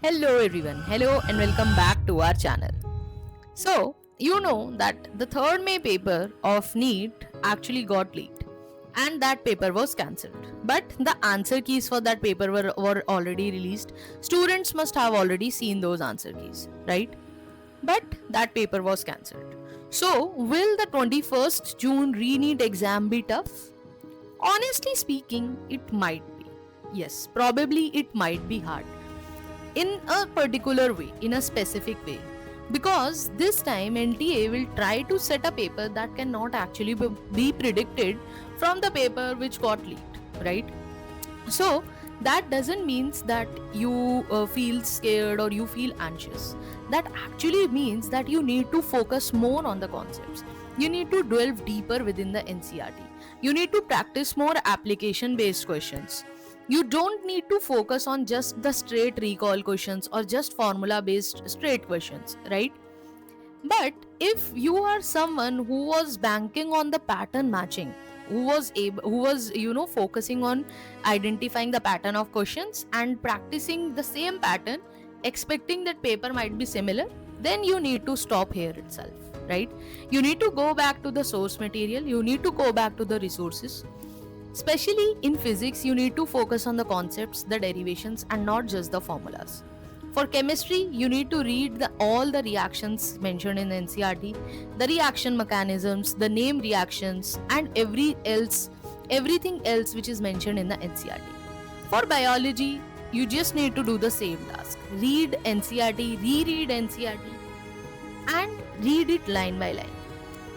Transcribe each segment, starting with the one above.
Hello everyone, hello and welcome back to our channel. So, you know that the 3rd May paper of NEET actually got leaked and that paper was cancelled. But the answer keys for that paper were already released. Students must have already seen those answer keys, right? But that paper was cancelled. So, will the 21st June re-NEET exam be tough? Honestly speaking, it might be. Yes, probably it might be hard in a particular way, in a specific way. Because this time NTA will try to set a paper that cannot actually be predicted from the paper which got leaked, right? So that doesn't means that you feel scared or you feel anxious. That actually means that you need to focus more on the concepts. You need to delve deeper within the NCRT. You need to practice more application based questions. You don't need to focus on just the straight recall questions or just formula based straight questions, right? But if you are someone who was banking on the pattern matching, who was focusing on identifying the pattern of questions and practicing the same pattern, expecting that paper might be similar, then you need to stop here itself, right? You need to go back to the source material, you need to go back to the resources. Especially in physics, you need to focus on the concepts, the derivations, and not just the formulas. For chemistry, you need to read all the reactions mentioned in NCRT, the reaction mechanisms, the name reactions, and everything else which is mentioned in the NCRT. For biology, you just need to do the same task. Read NCRT, reread NCRT, and read it line by line.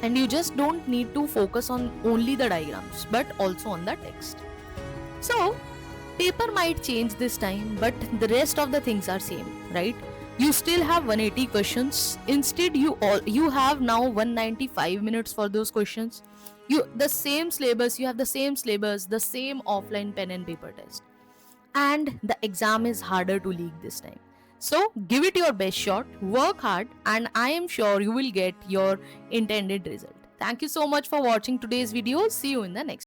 And you just don't need to focus on only the diagrams, but also on the text. So, paper might change this time, but the rest of the things are same, right? You still have 180 questions. Instead, you have now 195 minutes for those questions. You the same syllabus, you have the same syllabus, the same offline pen and paper test. And the exam is harder to leak this time. So give it your best shot, work hard, and I am sure you will get your intended result. Thank you so much for watching today's video. See you in the next.